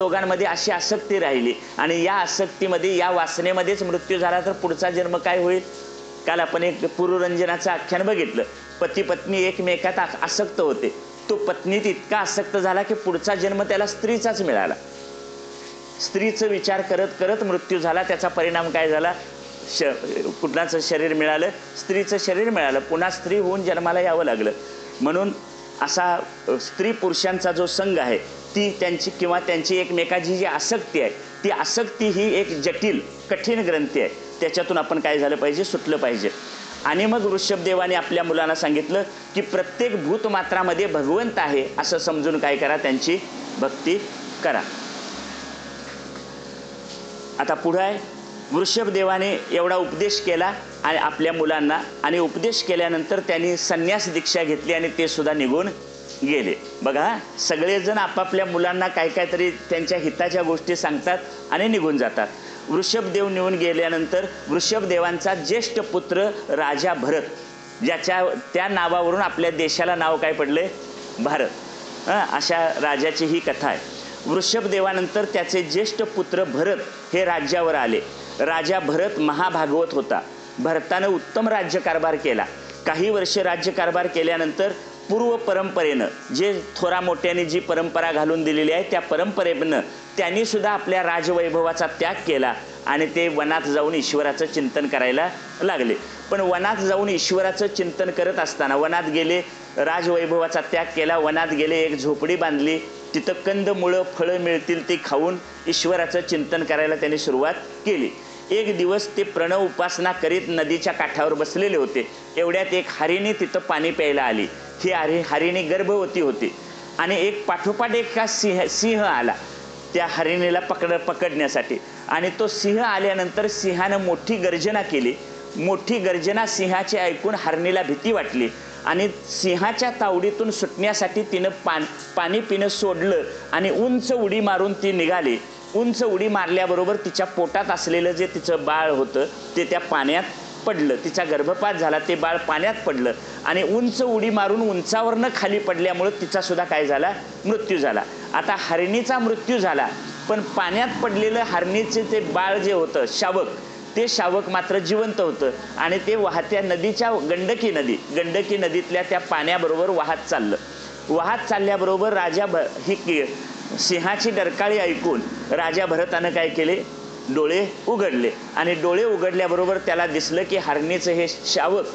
दोघांमध्ये अशी आसक्ती राहिली आणि या आसक्तीमध्ये या वासनेमध्येच मृत्यू झाला तर पुढचा जन्म काय होईल? काल आपण एक पुरुरंजनाचं आख्यान बघितलं. पती पत्नी एकमेकात आसक्त होते. तो पत्नीत इतका आसक्त झाला की पुढचा जन्म त्याला स्त्रीचाच मिळाला. स्त्रीचा विचार करत करत मृत्यू झाला. त्याचा परिणाम काय झाला? कुठलाचं शरीर मिळालं? स्त्रीचं शरीर मिळालं. पुन्हा स्त्री होऊन जन्माला यावं लागलं. म्हणून असा स्त्री पुरुषांचा जो संघ आहे ती त्यांची किंवा त्यांची एकमेकाची जी आसक्ती आहे ती आसक्ती ही एक जटिल कठीण ग्रंथी आहे. त्याच्यातून आपण काय झालं पाहिजे? सुटलं पाहिजे. आणि मग ऋषभदेवाने आपल्या मुलांना सांगितलं की प्रत्येक भूतमात्रामध्ये भगवंत आहे असं समजून काय करा? त्यांची भक्ती करा. आता पुढे आहे वृषभदेवाने एवढा उपदेश केला आणि आपल्या मुलांना आणि उपदेश केल्यानंतर त्यांनी संन्यास दीक्षा घेतली आणि ते सुद्धा निघून गेले. बघा सगळेजण आपापल्या मुलांना काय काय तरी त्यांच्या हिताच्या गोष्टी सांगतात आणि निघून जातात. वृषभदेव निघून गेल्यानंतर वृषभदेवांचा ज्येष्ठ पुत्र राजा भरत, ज्याच्या त्या नावावरून आपल्या देशाला नाव काय पडले? भारत. अशा राजाची ही कथा आहे. वृषभदेवानंतर त्याचे ज्येष्ठ पुत्र भरत हे राज्यावर आले. राजा भरत महाभागवत होता. भरतानं उत्तम राज्यकारभार केला. काही वर्ष राज्यकारभार केल्यानंतर पूर्व परंपरेनं जे थोरा मोठ्याने जी परंपरा घालून दिलेली आहे त्या परंपरेनं त्यांनी सुद्धा आपल्या राजवैभवाचा त्याग केला आणि ते वनात जाऊन ईश्वराचं चिंतन करायला लागले. पण वनात जाऊन ईश्वराचं चिंतन करत असताना वनात गेले, राजवैभवाचा त्याग केला, वनात गेले, एक झोपडी बांधली, तिथं कंदमुळं फळं मिळतील ते खाऊन ईश्वराचं चिंतन करायला त्यांनी सुरुवात केली. एक दिवस ते प्रणव उपासना करीत नदीच्या काठावर बसलेले होते. एवढ्यात एक हरिणी तिथं पाणी प्यायला आली. ही हरिणी गर्भवती होती आणि एक पाठोपाठ एक का सिंह आला त्या हरिणीला पकडण्यासाठी. आणि तो सिंह आल्यानंतर सिंहानं मोठी गर्जना केली. मोठी गर्जना सिंहाची ऐकून हरणीला भीती वाटली आणि सिंहाच्या तावडीतून सुटण्यासाठी तिनं पाणी पिणं सोडलं आणि उंच उडी मारून ती निघाली. उंच उडी मारल्याबरोबर तिच्या पोटात असलेलं जे तिचं बाळ होतं ते त्या पाण्यात पडलं. तिचा गर्भपात झाला. ते बाळ पाण्यात पडलं आणि उंच उडी मारून उंचावरनं खाली पडल्यामुळं तिचा सुद्धा काय झाला? मृत्यू झाला. आता हरणीचा मृत्यू झाला पण पाण्यात पडलेलं हरणीचे ते बाळ जे होतं शावक, ते शावक मात्र जिवंत होतं आणि ते वाहत्या नदीच्या गंडकी नदीतल्या त्या पाण्याबरोबर वाहत चाललं. वाहत चालल्याबरोबर राजा ही सिंहाची डरकाळी ऐकून राजा भरतानं काय केले? डोळे उघडले आणि डोळे उघडल्याबरोबर त्याला दिसलं की हरणीचं हे शावक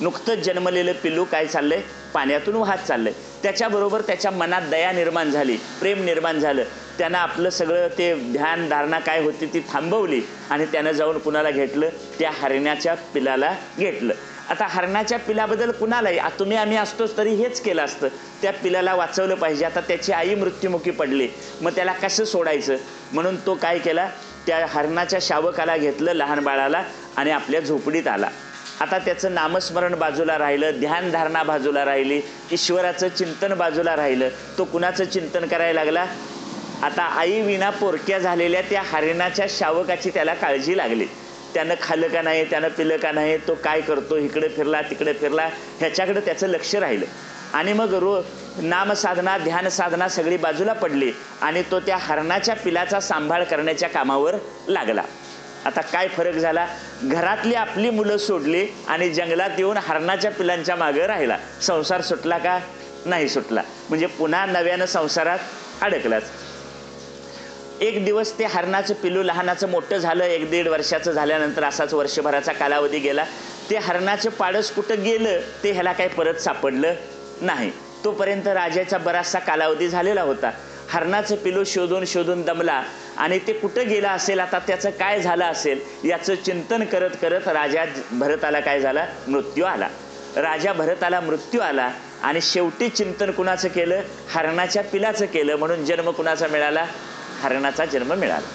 नुकतंच जन्मलेलं पिल्लू काय चाललंय? पाण्यातून वाहत चाललंय. त्याच्याबरोबर त्याच्या मनात दया निर्माण झाली, प्रेम निर्माण झालं. त्यानं आपलं सगळं ते ध्यान धारणा काय होती ती थांबवली आणि त्यानं जाऊन कुणाला घेतलं? त्या हरणाच्या पिलाला घेतलं. आता हरणाच्या पिलाबद्दल कुणालाही तुम्ही आम्ही असतोच तरी हेच केलं असतं. त्या पिलाला वाचवलं पाहिजे. आता त्याची आई मृत्युमुखी पडली, मग त्याला कसं सोडायचं? म्हणून तो काय केला? त्या हरणाच्या शावकाला घेतलं, लहान बाळाला, आणि आपल्या झोपडीत आला. आता त्याचं नामस्मरण बाजूला राहिलं, ध्यानधारणा बाजूला राहिली, ईश्वराचं चिंतन बाजूला राहिलं. तो कुणाचं चिंतन करायला लागला? आता आई विना पोरक्या झालेल्या त्या हरणाच्या शावकाची त्याला काळजी लागली. त्यानं खाल्लं का नाही, त्यानं पिलं का नाही, तो काय करतो, इकडे फिरला तिकडे फिरला, ह्याच्याकडे त्याचं लक्ष राहिलं. आणि मग नामसाधना ध्यानसाधना सगळी बाजूला पडली आणि तो त्या हरणाच्या पिलाचा सांभाळ करण्याच्या कामावर लागला. आता काय फरक झाला? घरातली आपली मुलं सोडली आणि जंगलात येऊन हरणाच्या पिलांच्या मागे राहिला. संसार सुटला का? नाही सुटला. म्हणजे पुन्हा नव्यानं संसारात अडकलाच. एक दिवस ते हरणाचं पिलू लहानाचं मोठं झालं. 1-1.5 वर्षाचं झाल्यानंतर असाच वर्षभराचा कालावधी गेला. ते हरणाचं पाडस कुठं गेलं ते ह्याला काही परत सापडलं नाही. तोपर्यंत राजाचा बराचसा कालावधी झालेला होता. हरणाचं पिलू शोधून शोधून दमला आणि ते कुठं गेलं असेल, आता त्याचं काय झालं असेल याचं चिंतन करत करत राजा भरताला काय झाला? मृत्यू आला. राजा भरताला मृत्यू आला आणि शेवटी चिंतन कुणाचं केलं? हरणाच्या पिलाचं केलं. म्हणून जन्म कुणाचा मिळाला? हरणाचा जन्म मिळाला.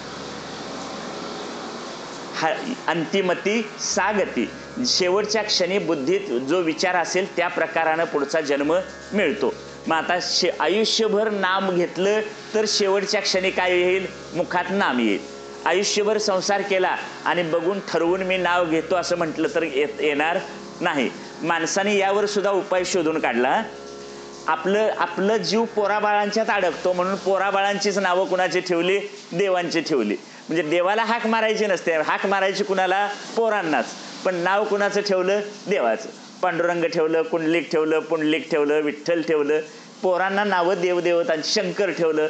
अंतिमती सागती, शेवटच्या क्षणी बुद्धीत जो विचार असेल त्या प्रकारानं पुढचा जन्म मिळतो. मग आता आयुष्यभर नाम घेतलं तर शेवटच्या क्षणी काय येईल? मुखात नाम येईल. आयुष्यभर संसार केला आणि बघून ठरवून मी नाव घेतो असं म्हटलं तर येणार नाही. माणसाने यावर सुद्धा उपाय शोधून काढला. आपलं आपलं जीव पोराबाळांच्यात अडकतो म्हणून पोराबाळांचीच नावं कुणाची ठेवली? देवांची ठेवली. म्हणजे देवाला हाक मारायची नसते, हाक मारायची कुणाला? पोरांनाच. पण नाव कुणाचं ठेवलं? देवाचं. पांडुरंग ठेवलं, कुंडलिक ठेवलं, पुंडलिक ठेवलं, विठ्ठल ठेवलं. पोरांना नावं देवदेवतांची. शंकर ठेवलं,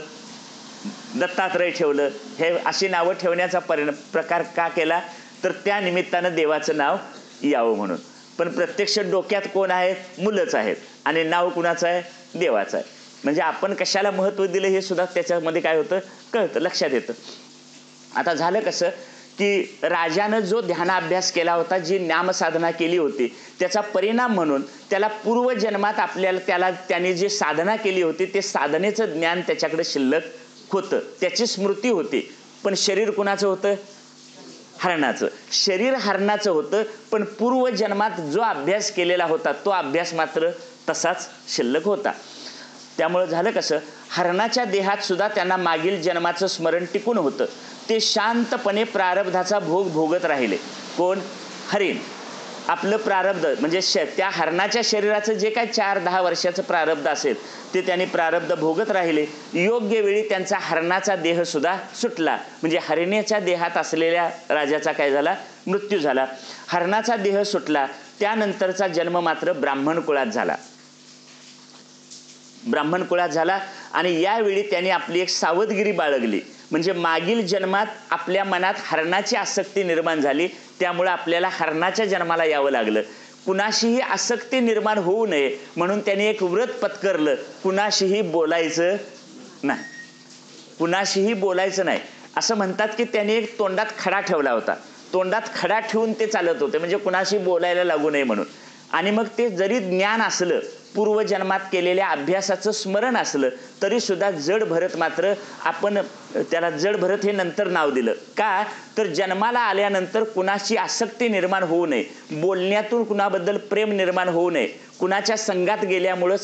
दत्तात्रय ठेवलं. हे अशी नावं ठेवण्याचा प्रकार का केला? तर त्या निमित्तानं देवाचं नाव यावं म्हणून. पण प्रत्यक्ष डोक्यात कोण आहेत? मुलंच आहेत. आणि नाव कुणाचं आहे? देवाचं आहे. म्हणजे आपण कशाला महत्त्व दिलं हे सुद्धा त्याच्यामध्ये काय होतं? कळतं, लक्षात येतं. आता झालं कसं की राजानं जो ध्यानाभ्यास केला होता, जी नामसाधना केली होती, त्याचा परिणाम म्हणून त्याला पूर्वजन्मात त्याने जी साधना केली होती ते साधनेचं ज्ञान त्याच्याकडे शिल्लक होतं, त्याची स्मृती होती. पण शरीर कुणाचं होतं? हरणाचं. शरीर हरणाचं होतं, पण पूर्वजन्मात जो अभ्यास केलेला होता तो अभ्यास मात्र तसाच शिल्लक होता. त्यामुळे झालं कसं, हरणाच्या देहात सुद्धा त्यांना मागील जन्माचं स्मरण टिकून होतं. ते शांतपणे प्रारब्धाचा भोग भोगत राहिले. कोण? हरिण. आपलं प्रारब्ध म्हणजे त्या हरणाच्या शरीराचं जे काय 4-10 वर्षाचं प्रारब्ध असेल ते त्यांनी प्रारब्ध भोगत राहिले. योग्य वेळी त्यांचा हरणाचा देह सुद्धा सुटला. म्हणजे हरिणीच्या देहात असलेल्या राजाचा काय झाला? मृत्यू झाला. हरणाचा देह सुटला. त्यानंतरचा जन्म मात्र ब्राह्मण कुळात झाला. ब्राह्मण कुळात झाला आणि यावेळी त्यांनी आपली एक सावधगिरी बाळगली. म्हणजे मागील जन्मात आपल्या मनात हरणाची आसक्ती निर्माण झाली, त्यामुळे आपल्याला हरणाच्या जन्माला यावं लागलं. कुणाशीही आसक्ती निर्माण होऊ नये म्हणून त्यांनी एक व्रत पत्करलं, कुणाशीही बोलायचं नाही. कुणाशीही बोलायचं नाही. असं म्हणतात की त्यांनी एक तोंडात खडा ठेवला होता. तोंडात खडा ठेवून ते चालत होते, म्हणजे कुणाशी बोलायला लागू नये म्हणून. आणि मग ते जरी ज्ञान असलं, पूर्वजन्मात केलेल्या अभ्यासाचं स्मरण असलं, तरी सुद्धा जड भरत मात्र आपण त्याला जड भरत हे नंतर नाव दिलं. का? तर जन्माला आल्यानंतर कुणाची आसक्ती निर्माण होऊ नये, बोलण्यातून कुणाबद्दल प्रेम निर्माण होऊ नये, कुणाच्या संगात गेल्यामुळं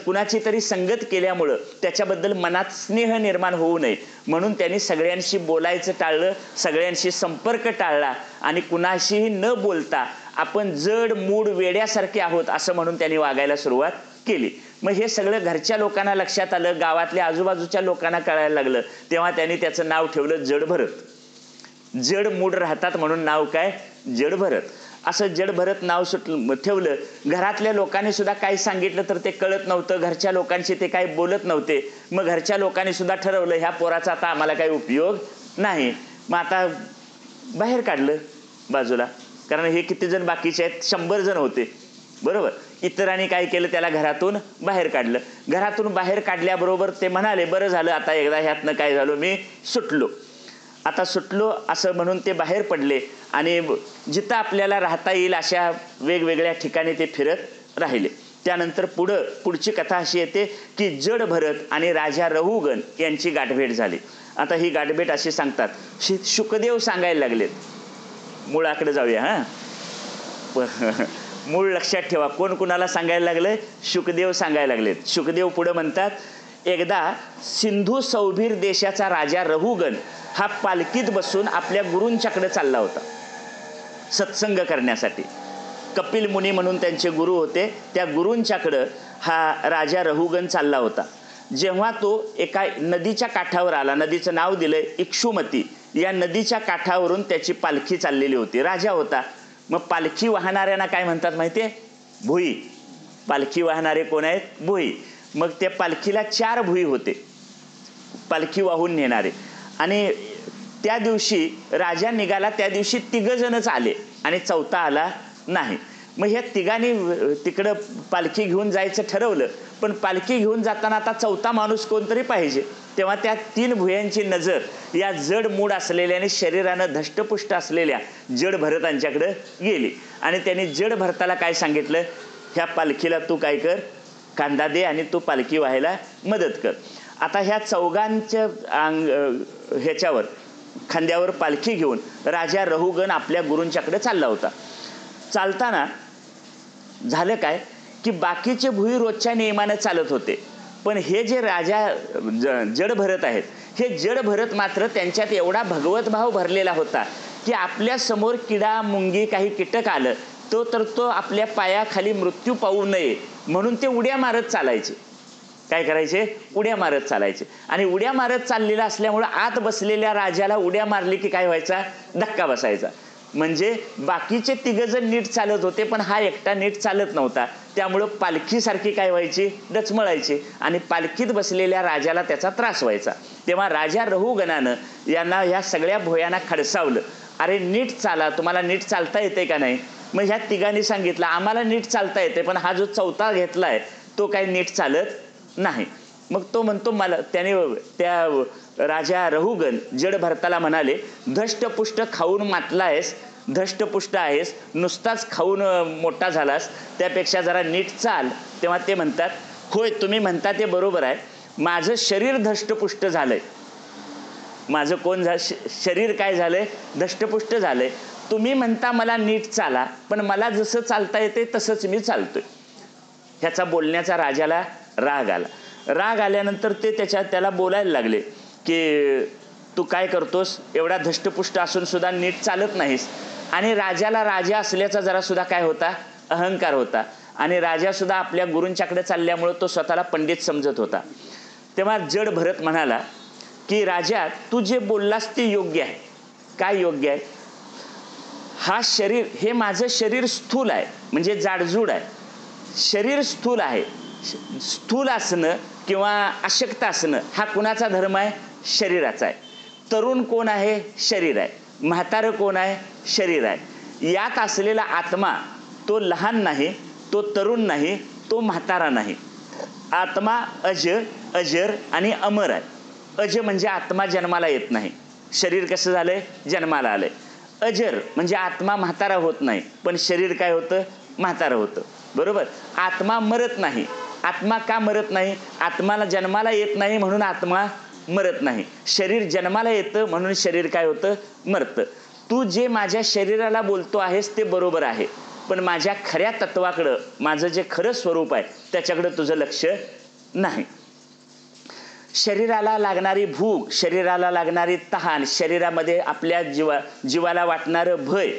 कुणाची तरी संगत केल्यामुळं त्याच्याबद्दल मनात स्नेह निर्माण होऊ नये म्हणून त्यांनी सगळ्यांशी बोलायचं टाळलं, सगळ्यांशी संपर्क टाळला आणि कुणाशीही न बोलता आपण जड मूड वेड्यासारखे आहोत असं म्हणून त्यांनी वागायला सुरुवात केली. मग हे सगळं घरच्या लोकांना लक्षात आलं, गावातल्या आजूबाजूच्या लोकांना कळायला लागलं. तेव्हा त्यांनी त्याचं नाव ठेवलं जड भरत. जड मूड राहतात म्हणून नाव काय? जड भरत. असं जड भरत नाव ठेवलं. घरातल्या लोकांनी सुद्धा काही सांगितलं तर ते कळत नव्हतं, घरच्या लोकांशी ते काही बोलत नव्हते. मग घरच्या लोकांनी सुद्धा ठरवलं ह्या पोराचा आता आम्हाला काही उपयोग नाही. मग आता बाहेर काढलं बाजूला, कारण हे किती जण बाकीचे आहेत? 100 जण होते, बरोबर. इतरांनी काय केलं? त्याला घरातून बाहेर काढलं. घरातून बाहेर काढल्याबरोबर ते म्हणाले बरं झालं आता एकदा ह्यातनं काय झालो, मी सुटलो. आता सुटलो असं म्हणून ते बाहेर पडले आणि जिथं आपल्याला राहता येईल अशा वेगवेगळ्या ठिकाणी ते फिरत राहिले. त्यानंतर पुढची कथा अशी येते की जड भरत आणि राजा रहुगण यांची गाठभेट झाली. आता ही गाठभेट अशी सांगतात, शुकदेव सांगायला लागलेत. मुळाकडे जाऊया. मूळ लक्षात ठेवा, कोण कुणाला सांगायला लागले? शुकदेव सांगायला लागलेत. शुकदेव पुढे म्हणतात, एकदा सिंधू सौभीर देशाचा राजा रहुगण हा पालखीत बसून आपल्या गुरूंच्याकडे चालला होता सत्संग करण्यासाठी. कपिल मुनी म्हणून त्यांचे गुरु होते, त्या गुरूंच्याकडं हा राजा रहुगण चालला होता. जेव्हा तो एका नदीच्या काठावर आला, नदीचं नाव दिलंय इक्षुमती, या नदीच्या काठावरून त्याची पालखी चाललेली होती. राजा होता. मग पालखी वाहणाऱ्यांना काय म्हणतात माहितीये? भुई. पालखी वाहणारे कोण आहेत? भुई. मग त्या पालखीला 4 भुई होते पालखी वाहून नेणारे. आणि त्या दिवशी राजा निघाला, त्या दिवशी 3 जणच आले आणि 4था आला नाही. मग ह्या 3घांनी तिकडं पालखी घेऊन जायचं ठरवलं, पण पालखी घेऊन जाताना आता 4था माणूस कोणतरी पाहिजे. तेव्हा त्या 3 भुयांची नजर या जड मूड असलेल्या आणि शरीरानं धष्टपुष्ट असलेल्या जड भरतांच्याकडे गेली आणि त्यांनी जड भरताला काय सांगितलं? ह्या पालखीला तू काय कर, कांदा दे आणि तू पालखी व्हायला मदत कर. आता ह्या 4घांच्या ह्याच्यावर खांद्यावर पालखी घेऊन राजा रहुगण आपल्या गुरूंच्याकडे चालला होता. चालताना झालं काय की बाकीचे भुई रोजच्या नियमाने चालत होते, पण हे जे राजा जड भरत आहेत, हे जड भरत मात्र त्यांच्यात एवढा भगवत भाव भरलेला होता की आपल्या समोर किडा मुंगी काही कीटक आलं तो आपल्या पायाखाली मृत्यू पावू नये म्हणून ते उड्या मारत चालायचे. काय करायचे? उड्या मारत चालायचे. आणि उड्या मारत चाललेला असल्यामुळं आत बसलेल्या राजाला उड्या मारली की काय व्हायचा? धक्का बसायचा. म्हणजे बाकीचे तिघजण नीट चालत होते, पण हा एकटा नीट चालत नव्हता. त्यामुळं पालखीसारखी काय व्हायची? डचमळायची आणि पालखीत बसलेल्या राजाला त्याचा त्रास व्हायचा. तेव्हा राजा रहुगणानं यांना ह्या सगळ्या भोयांना खडसावलं. अरे नीट चाला, तुम्हाला नीट चालता येते का नाही? मग ह्या तिघांनी सांगितलं आम्हाला नीट चालता येते, पण हा जो चौथा घेतलाय तो काही नीट चालत नाही. मग तो म्हणतो मला, त्याने त्या राजा रहुगण जड भरताला म्हणाले, धष्टपुष्ट खाऊन मातला आहेस, धष्टपुष्ट आहेस, नुसताच खाऊन मोठा झालास, त्यापेक्षा जरा नीट चाल. तेव्हा ते म्हणतात, होय तुम्ही म्हणता ते बरोबर आहे, माझं शरीर धष्टपुष्ट झालंय. माझं कोण शरीर काय झालंय? धष्टपुष्ट झालंय. तुम्ही म्हणता मला नीट चाला, पण मला जसं चालता येते तसंच मी चालतोय. ह्याचा बोलण्याचा राजाला राग आला. राग आल्यानंतर ते त्याला बोलायला लागले की तू काय करतोस? एवढा धष्टपुष्ट असून सुद्धा नीट चालत नाहीस. आणि राजाला राजा असल्याचा जरा सुद्धा काय होता? अहंकार होता. आणि राजा सुद्धा आपल्या गुरूंच्याकडे चालल्यामुळं तो स्वतःला पंडित समजत होता. तेव्हा जड भरत म्हणाला की राजा, तू जे बोललास ते योग्य आहे. काय योग्य आहे? हा शरीर, हे माझं शरीर स्थूल आहे, म्हणजे जाडजूड आहे. शरीर स्थूल आहे. स्थूल असणं किंवा अशक्त असणं हा कुणाचा धर्म आहे? शरीराचा आहे. तरुण कोण आहे? शरीर आहे. म्हातारं कोण आहे? शरीर आहे. यात असलेला आत्मा तो लहान नाही, तो तरुण नाही, तो म्हातारा नाही. आत्मा अजर आणि अमर आहे. अज म्हणजे आत्मा जन्माला येत नाही. शरीर कसं झालंय? जन्माला आलंय. अजर म्हणजे आत्मा म्हातारा होत नाही, पण शरीर काय होतं? म्हातारा होतं. बरोबर? आत्मा मरत नाही. आत्मा का मरत नाही? आत्माला जन्माला येत नाही म्हणून आत्मा मरत नाही. शरीर जन्माला येतं म्हणून शरीर काय होतं? मरतं. तू जे माझ्या शरीराला बोलतो आहेस ते बरोबर आहे, पण माझ्या खऱ्या तत्वाकडं, माझं जे खरं स्वरूप आहे त्याच्याकडं तुझं लक्ष नाही. शरीराला लागणारी भूक, शरीराला लागणारी तहान, शरीरामध्ये आपल्या जीवाला वाटणारं भय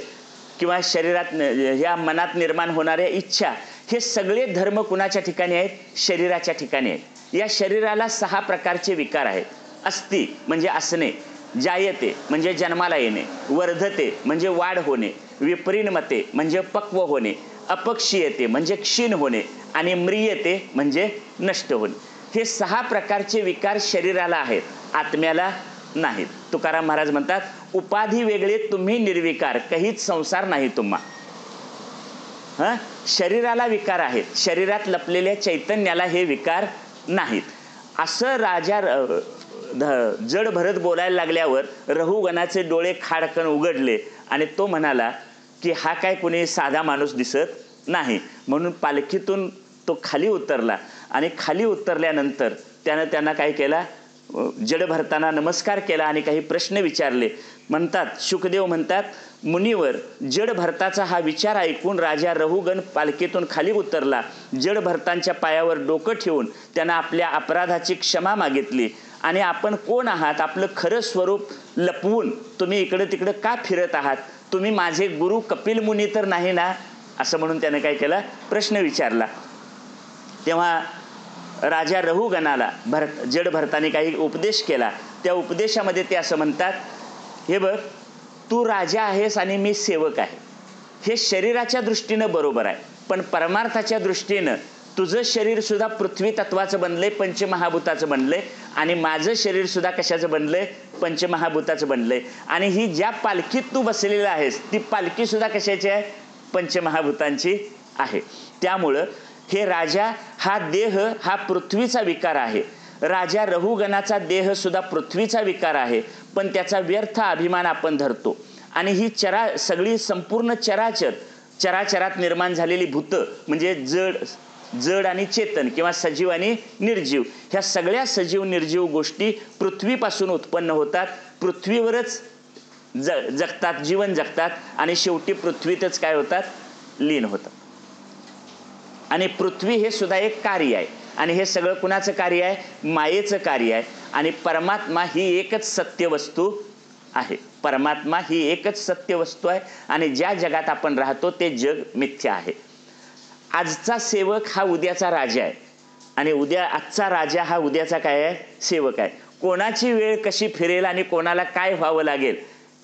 किंवा शरीरात ह्या मनात निर्माण होणाऱ्या इच्छा, हे सगळे धर्म कुणाच्या ठिकाणी आहेत? शरीराच्या ठिकाणी आहेत. या शरीराला 6 प्रकारचे विकार आहेत. अस्ति म्हणजे असणे, जायते म्हणजे जन्माला येणे, वर्धते म्हणजे वाढ होणे, विपरिणमते म्हणजे पक्व होणे, अपक्षीयते म्हणजे क्षीण होणे आणि म्रियते म्हणजे नष्ट होणे. हे 6 प्रकारचे विकार शरीराला आहेत, आत्म्याला नाहीत. तुकाराम महाराज म्हणतात, उपाधी वेगळे तुम्ही निर्विकार, काहीच संसार नाही तुम्हा. शरीराला विकार आहेत, शरीरात लपलेल्या चैतन्याला हे विकार नाहीत. असं राजा जड भरत बोलायला लागल्यावर रहुगणाचे डोळे खाडकन उघडले आणि तो म्हणाला की हा काय कोणी साधा माणूस दिसत नाही. म्हणून पालखीतून तो खाली उतरला आणि खाली उतरल्यानंतर त्यांना काय केला? जड भरताना नमस्कार केला आणि काही प्रश्न विचारले. म्हणतात, शुकदेव म्हणतात, मुनीवर जड भरताचा हा विचार ऐकून राजा रहुगण पालखीतून खाली उतरला. जड भरतांच्या पायावर डोकं ठेवून त्यांना आपल्या अपराधाची क्षमा मागितली आणि आपण कोण आहात? आपलं खरं स्वरूप लपवून तुम्ही इकडं तिकडं का फिरत आहात? तुम्ही माझे गुरु कपिल मुनी तर नाही ना? असं म्हणून त्याने काय केलं? प्रश्न विचारला. तेव्हा राजा रहुगणाला जड भरताने काही उपदेश केला. त्या उपदेशामध्ये ते असं म्हणतात, हे बघ, तू राजा आहेस आणि मी सेवक आहे. हे शरीराच्या दृष्टीनं बरोबर आहे, पण परमार्थाच्या दृष्टीनं तुझं शरीर सुद्धा पृथ्वी तत्वाचं बनलंय, पंचमहाभूताचं बनलंय. आणि माझं शरीर सुद्धा कशाचं बनलंय? पंचमहाभूताचं बनलंय. आणि ही ज्या पालखीत तू बसलेला आहेस ती पालखी सुद्धा कशाची आहे? पंचमहाभूतांची आहे. त्यामुळं हे राजा, हा देह हा पृथ्वीचा विकार आहे. राजा रहुगणाचा देह सुद्धा पृथ्वीचा विकार आहे, पण त्याचा व्यर्थ अभिमान आपण धरतो. आणि ही सगळी संपूर्ण चराचरात निर्माण झालेली भूतं म्हणजे जड आणि चेतन किंवा सजीव आणि निर्जीव, ह्या सगळ्या सजीव निर्जीव गोष्टी पृथ्वीपासून उत्पन्न होतात, पृथ्वीवरच जगतात, जीवन जगतात आणि शेवटी पृथ्वीतच काय होतात? लीन होतात. आणि पृथ्वी हे सुद्धा एक कार्य आहे. आणि हे सगळं कुणाचं कार्य आहे? मायेचं कार्य आहे. आणि परमात्मा ही एकच सत्य वस्तू आहे. परमात्मा ही एकच सत्य वस्तू आहे आणि ज्या जगात आपण राहतो ते जग मिथ्या आहे. आजचा सेवक हा उद्याचा राजा आहे आणि आजचा राजा हा उद्याचा काय आहे, सेवक आहे. कोणाची वेळ कशी फिरेल आणि कोणाला काय व्हावं लागेल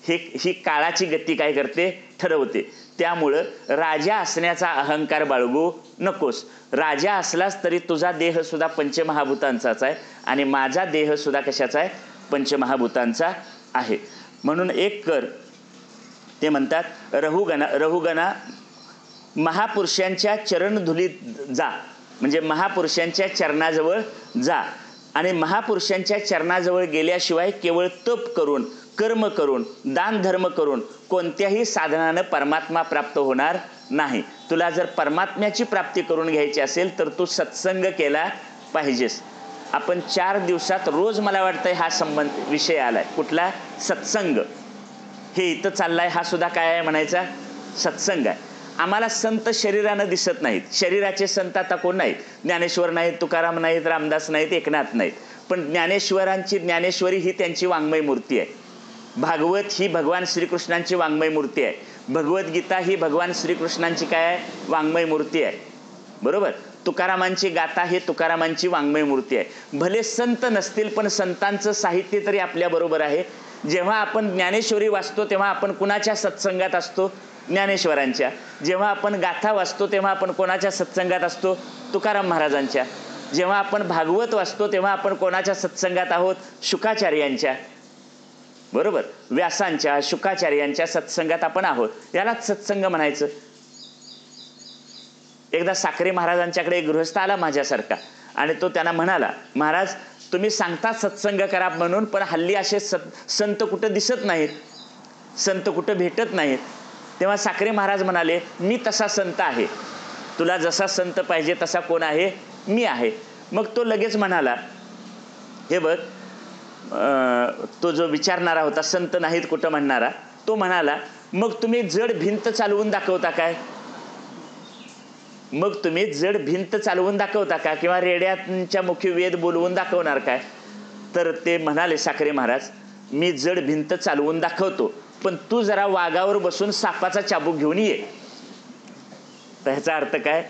ही काळाची गती काय करते, ठरवते. त्यामुळं राजा असण्याचा अहंकार बाळगू नकोस. राजा असलास तरी तुझा देह सुद्धा पंचमहाभूतांचाच आहे आणि माझा देह सुद्धा कशाचा आहे, पंचमहाभूतांचा आहे. म्हणून एक कर, ते म्हणतात रहुगणा महापुरुषांच्या चरणधुलीत जा, म्हणजे महापुरुषांच्या चरणाजवळ जा आणि महापुरुषांच्या चरणाजवळ गेल्याशिवाय केवळ तप करून, कर्म करून, दान धर्म करून कोणत्याही साधनानं परमात्मा प्राप्त होणार नाही. तुला जर परमात्म्याची प्राप्ती करून घ्यायची असेल तर तू सत्संग केला पाहिजेस. आपण 4 दिवसात रोज मला वाटतंय हा संबंध विषय आलाय, कुठला, सत्संग. हे इथं चाललाय हा सुद्धा काय आहे म्हणायचा, सत्संग आहे. आम्हाला संत शरीरानं दिसत नाहीत. शरीराचे संत आता कोण नाहीत, ज्ञानेश्वर नाहीत, तुकाराम नाहीत, रामदास नाहीत, एकनाथ नाहीत. पण ज्ञानेश्वरांची ज्ञानेश्वरी ही त्यांची वाङ्मय मूर्ती आहे. भागवत ही भगवान श्रीकृष्णांची वाङ्मय मूर्ती आहे. भगवद्गीता ही भगवान श्रीकृष्णांची काय आहे, वाङ्मय मूर्ती आहे. बरोबर. तुकारामांची गाथा ही तुकारामांची वाङ्मय मूर्ती आहे. भले संत नसतील पण संतांचं साहित्य तरी आपल्याबरोबर आहे. जेव्हा आपण ज्ञानेश्वरी वाचतो तेव्हा आपण कुणाच्या सत्संगात असतो, ज्ञानेश्वरांच्या. जेव्हा आपण गाथा वाचतो तेव्हा आपण कोणाच्या सत्संगात असतो, तुकाराम महाराजांच्या. जेव्हा आपण भागवत वाचतो तेव्हा आपण कोणाच्या सत्संगात आहोत, शुकाचार्यांच्या. बरोबर. व्यासांच्या, शुकाचार्यांच्या सत्संगात आपण आहोत. यालाच सत्संग म्हणायचं. एकदा साखरे महाराजांच्याकडे एक गृहस्थ आला माझ्यासारखा आणि तो त्यांना म्हणाला, महाराज तुम्ही सांगता सत्संग करा म्हणून, पण हल्ली असे संत कुठं दिसत नाहीत, संत कुठं भेटत नाहीत. तेव्हा साखरे महाराज म्हणाले, मी तसा संत आहे. तुला जसा संत पाहिजे तसा कोण आहे, मी आहे. मग तो लगेच म्हणाला, हे बघ, तो जो विचारणारा होता, संत नाहीत कुठं म्हणणारा, तो म्हणाला, मग तुम्ही जड भिंत चालवून दाखवता काय, मग तुम्ही जड भिंत चालवून दाखवता का, किंवा रेड्यांच्या मुखी वेद बोलवून दाखवणार काय. तर ते म्हणाले साखरे महाराज, मी जड भिंत चालवून दाखवतो, पण तू जरा वाघावर बसून सापाचा चाबूक घेऊन ये. त्याचा अर्थ काय,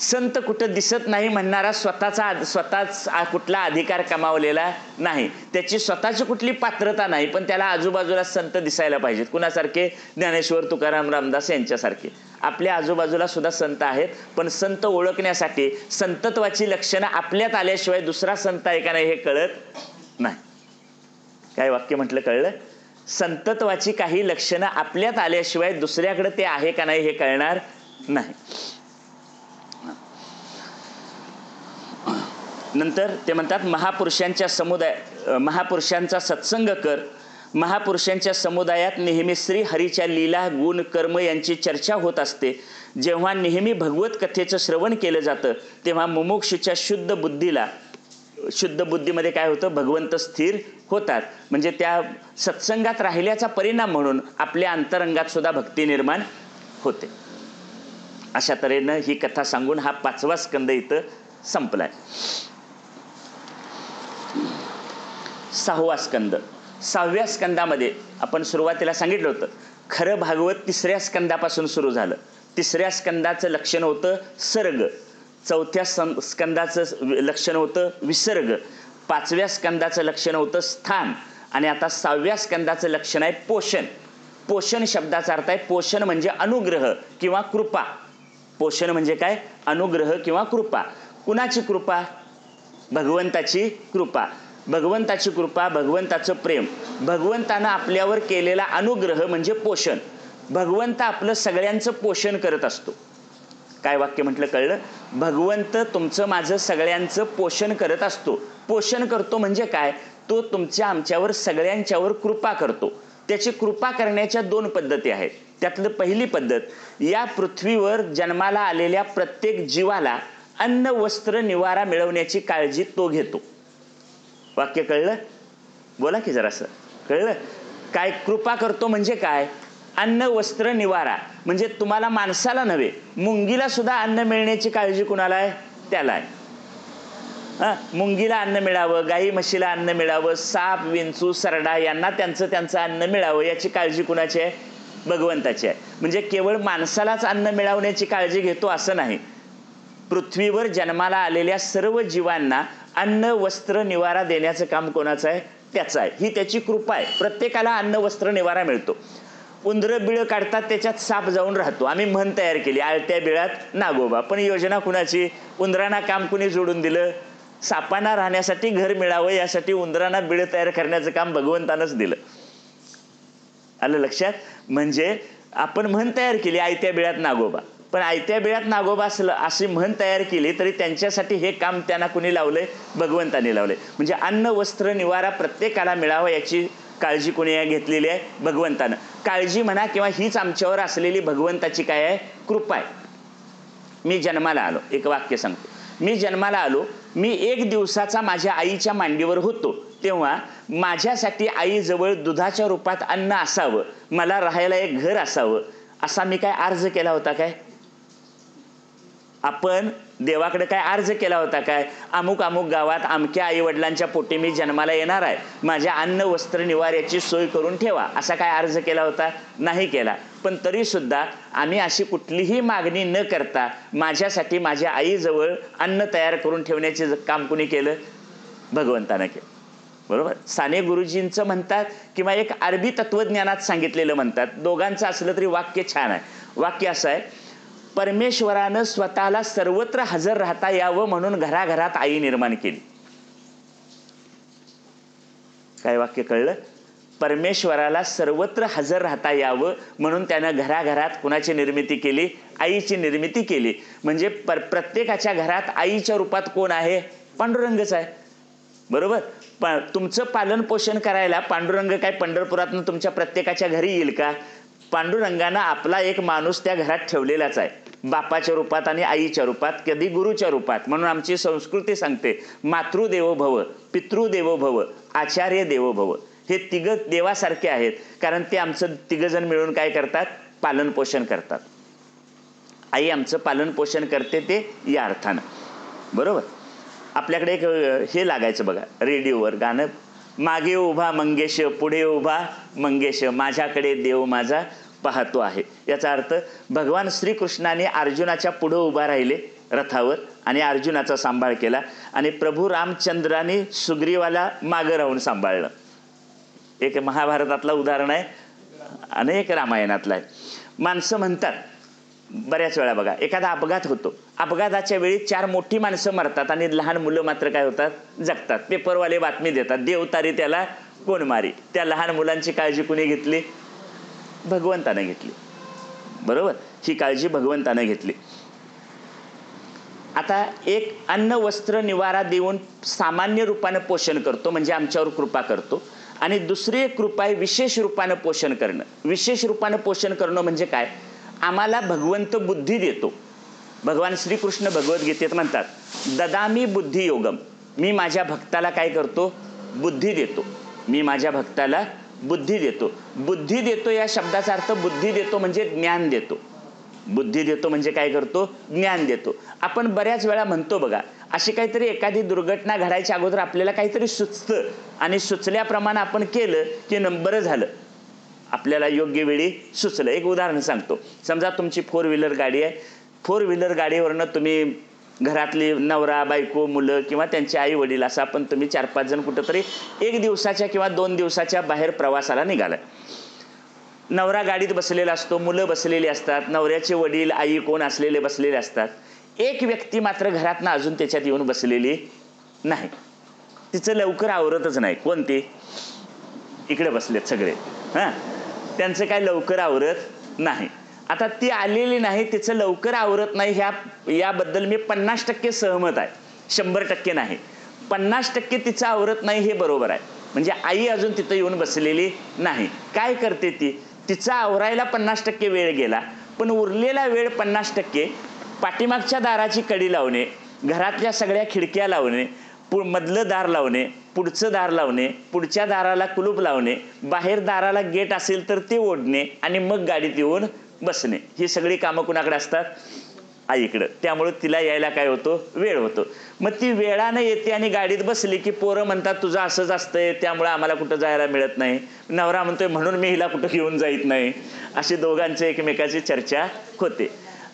संत कुठं दिसत नाही म्हणणारा स्वतःच कुठला अधिकार कमावलेला नाही, त्याची स्वतःची कुठली पात्रता नाही, पण त्याला आजूबाजूला संत दिसायला पाहिजेत. कुणासारखे, ज्ञानेश्वर, तुकाराम, रामदास यांच्यासारखे. आपल्या आजूबाजूला सुद्धा संत आहेत, पण संत ओळखण्यासाठी संतत्वाची लक्षणं आपल्यात आल्याशिवाय दुसरा संत आहे का नाही हे कळत नाही. काय वाक्य म्हटलं, कळलं? संतत्वाची काही लक्षणं आपल्यात आल्याशिवाय दुसऱ्याकडे ते आहे का नाही हे कळणार नाही. नंतर ते म्हणतात, महापुरुषांचा सत्संग कर. महापुरुषांच्या समुदायात नेहमी श्री हरीच्या लीला, गुण, कर्म यांची चर्चा होत असते. जेव्हा नेहमी भगवत कथेचं श्रवण केलं जातं तेव्हा मुमुक्षूच्या शुद्ध बुद्धीमध्ये काय होतं, भगवंत स्थिर होतात. म्हणजे त्या सत्संगात राहिल्याचा परिणाम म्हणून आपल्या अंतरंगात सुद्धा भक्ती निर्माण होते. अशा तऱ्हेनं ही कथा सांगून हा 5वा स्कंद इथं संपलाय. 6वा स्कंद. 6व्या स्कंदामध्ये आपण सुरुवातीला सांगितलं होतं, खरं भागवत 3ऱ्या स्कंदापासून सुरू झालं. 3ऱ्या स्कंदाचं लक्षण होतं सर्ग, 4थ्या स्कंदाचं लक्षण होतं विसर्ग, 5व्या स्कंदाचं लक्षण होतं स्थान आणि आता 6व्या स्कंदाचं लक्षण आहे पोषण. पोषण शब्दाचा अर्थ आहे, पोषण म्हणजे अनुग्रह किंवा कृपा. पोषण म्हणजे काय, अनुग्रह किंवा कृपा. कुणाची कृपा, भगवंताची कृपा. भगवंताची कृपा, भगवंताचं प्रेम, भगवंतानं आपल्यावर केलेला अनुग्रह म्हणजे पोषण. भगवंत आपलं सगळ्यांचं पोषण करत असतो. काय वाक्य म्हटलं, कळलं? भगवंत तुमचं माझं सगळ्यांचं पोषण करत असतो. पोषण करतो म्हणजे काय, तो तुमच्या आमच्यावर सगळ्यांच्यावर कृपा करतो. त्याची कृपा करण्याच्या 2 पद्धती आहेत. त्यातलं पहिली पद्धत, या पृथ्वीवर जन्माला आलेल्या प्रत्येक जीवाला अन्न, वस्त्र, निवारा मिळवण्याची काळजी तो घेतो. वाक्य कळलं? बोला की जरासं, कळलं? काय कृपा करतो म्हणजे काय, अन्न, वस्त्र, निवारा. म्हणजे तुम्हाला माणसाला नव्हे, मुंगीला सुद्धा अन्न मिळण्याची काळजी कुणाला आहे, त्याला आहे. मुंगीला अन्न मिळावं, गाई म्हशीला अन्न मिळावं, साप, विंचू, सरडा यांना त्यांचं अन्न मिळावं याची काळजी कुणाची आहे, भगवंताची आहे. म्हणजे केवळ माणसालाच अन्न मिळवण्याची काळजी घेतो असं नाही, पृथ्वीवर जन्माला आलेल्या सर्व जीवांना अन्न वस्त्र निवारा देण्याचं काम कोणाचं आहे? त्याचं आहे. ही त्याची कृपा आहे. प्रत्येकाला अन्न वस्त्र निवारा मिळतो. उंदरं बिळं काढतात, त्याच्यात साप जाऊन राहतो. आम्ही म्हण तयार केली, आळत्या बिळात नागोबा. पण योजना कुणाची? उंदरांना काम कुणी जोडून दिलं? सापांना राहण्यासाठी घर मिळावं यासाठी उंदरांना बिळ तयार करण्याचं काम भगवंतानंच दिलं. आलं लक्षात? म्हणजे आपण म्हण तयार केली, आयत्या बिळात नागोबा. पण आयत्या बिळात नागोबा असलं अशी म्हण तयार केली तरी त्यांच्यासाठी हे काम त्यांना कुणी लावलंय? भगवंताने लावलंय. म्हणजे अन्न वस्त्र निवारा प्रत्येकाला मिळावं याची काळजी कोणी घेतलेली आहे? भगवंतानं. काळजी म्हणा किंवा हीच आमच्यावर असलेली भगवंताची काय आहे? कृपा आहे. मी जन्माला आलो, एक वाक्य सांगतो. मी जन्माला आलो, मी 1 दिवसाचा माझ्या आईच्या मांडीवर होतो, तेव्हा माझ्यासाठी आईजवळ दुधाच्या रूपात अन्न असावं, मला राहायला एक घर असावं, असा मी काय अर्ज केला होता काय? आपण देवाकडे काय अर्ज केला होता काय? अमुक अमुक गावात अमक्या आई वडिलांच्या पोटी मी जन्माला येणार आहे, माझ्या अन्न वस्त्र निवाऱ्याची सोय करून ठेवा, असा काय अर्ज केला होता? नाही केला. पण तरी सुद्धा आम्ही अशी कुठलीही मागणी न करता माझ्यासाठी माझ्या आईजवळ अन्न तयार करून ठेवण्याचे काम कुणी केलं? भगवंतानं केलं. बरोबर. साने गुरुजींचं म्हणतात किंवा एक अरबी तत्वज्ञानात सांगितलेलं म्हणतात, दोघांचं असलं तरी वाक्य छान आहे. वाक्य असं आहे, परमेश्वरानं स्वतःला सर्वत्र हजर राहता यावं म्हणून घराघरात आई निर्माण केली. काय वाक्य कळलं? परमेश्वराला सर्वत्र हजर राहता यावं म्हणून त्यानं घराघरात कुणाची निर्मिती केली? आईची निर्मिती केली. म्हणजे प्रत्येकाच्या घरात आईच्या रूपात कोण आहे? पांडुरंगच आहे. बरोबर. तुमचं पालन पोषण करायला पांडुरंग काय पंढरपुरातनं तुमच्या प्रत्येकाच्या घरी येईल का? पांडुरंगानं आपला एक माणूस त्या घरात ठेवलेलाच आहे, बापाच्या रूपात आणि आईच्या रूपात, कधी गुरुच्या रूपात. म्हणून आमची संस्कृती सांगते, मातृदेवो भव, पितृदेवो भव, आचार्य देवो भव. हे तिघ देवासारखे आहेत, कारण ते आमचं तिघजण मिळून काय करतात? पालन पोषण करतात. आई आमचं पालन पोषण करते ते या अर्थानं. बरोबर. आपल्याकडे एक हे लागायचं बघा रेडिओवर गाणं, मागे उभा मंगेश, पुढे उभा मंगेश, माझ्याकडे देव माझा पाहतो आहे. याचा अर्थ भगवान श्रीकृष्णाने अर्जुनाच्या पुढे उभा राहिले रथावर आणि अर्जुनाचा सांभाळ केला, आणि प्रभू रामचंद्राने सुग्रीवाला मागं राहून सांभाळलं. एक महाभारतातलं उदाहरण आहे, अनेक रामायणातलं आहे. माणसं म्हणतात बऱ्याच वेळा बघा, एखादा अपघात होतो, अपघाताच्या वेळी 4 मोठी माणसं मरतात आणि लहान मुलं मात्र काय होतात? जगतात. पेपरवाले बातमी देतात, देव तारी त्याला कोण मारी. त्या लहान मुलांची काळजी कुणी घेतली? भगवंतानं घेतली. बरोबर. ही काळजी भगवंतानं घेतली. आता एक अन्न वस्त्र निवारा देऊन सामान्य रूपानं पोषण करतो, म्हणजे आमच्यावर कृपा करतो. आणि दुसरी एक कृपा आहे विशेष रूपानं पोषण करणं. विशेष रूपानं पोषण करणं म्हणजे काय? आम्हाला भगवंत बुद्धी देतो. भगवान श्रीकृष्ण भगवद्गीतेत म्हणतात, ददामी बुद्धी योगम, मी माझ्या भक्ताला काय करतो? बुद्धी देतो. मी माझ्या भक्ताला बुद्धी देतो. बुद्धी देतो या शब्दाचा अर्थ बुद्धी देतो म्हणजे ज्ञान देतो. बुद्धी देतो म्हणजे काय करतो? ज्ञान देतो. आपण बऱ्याच वेळा म्हणतो बघा, अशी काहीतरी एखादी दुर्घटना घडायच्या अगोदर आपल्याला काहीतरी सुचतं आणि सुचल्याप्रमाणे आपण केलं की बरं झालं, आपल्याला योग्य वेळी सुचलं. एक उदाहरण सांगतो. समजा तुमची 4 व्हीलर गाडी आहे. 4 व्हीलर गाडीवरनं तुम्ही घरातली नवरा बायको मुलं किंवा त्यांचे आई वडील असं आपण तुम्ही 4-5 जण कुठंतरी 1 दिवसाच्या किंवा 2 दिवसाच्या बाहेर प्रवासाला निघालाय. नवरा गाडीत बसलेला असतो, मुलं बसलेली असतात, नवऱ्याचे वडील आई कोण असलेले बसलेले असतात. एक व्यक्ती मात्र घरातनं अजून त्याच्यात येऊन बसलेली नाही. तिचं लवकर आवरतच नाही. कोणती? इकडे बसलेत सगळे. त्यांचं काय लवकर आवरत नाही. आता ती आलेली नाही, तिचं लवकर आवरत नाही, याबद्दल मी 50% सहमत आहे, 100% नाही. 50% तिचं आवरत नाही हे बरोबर आहे. म्हणजे आई अजून तिथं येऊन बसलेली नाही. काय करते ती? तिचा आवरायला 50% वेळ गेला, पण उरलेला वेळ 50% पाठीमागच्या दाराची कडी लावणे, घरातल्या सगळ्या खिडक्या लावणे, मधलं दार लावणे, पुढचं दार लावणे, पुढच्या दाराला कुलूप लावणे, बाहेर दाराला गेट असेल तर ते ओढणे आणि मग गाडीत येऊन बसणे, ही सगळी कामं कुणाकडे असतात? आईकडं, त्यामुळे तिला यायला काय होतो, वेळ होतो. मग ती वेळानं येते आणि गाडीत बसली की पोरं म्हणतात तुझं असंच असतंय त्यामुळे आम्हाला कुठं जायला मिळत नाही. नवरा म्हणतोय म्हणून मी हिला कुठं घेऊन जाईत नाही. अशी दोघांची एकमेकाची चर्चा होते.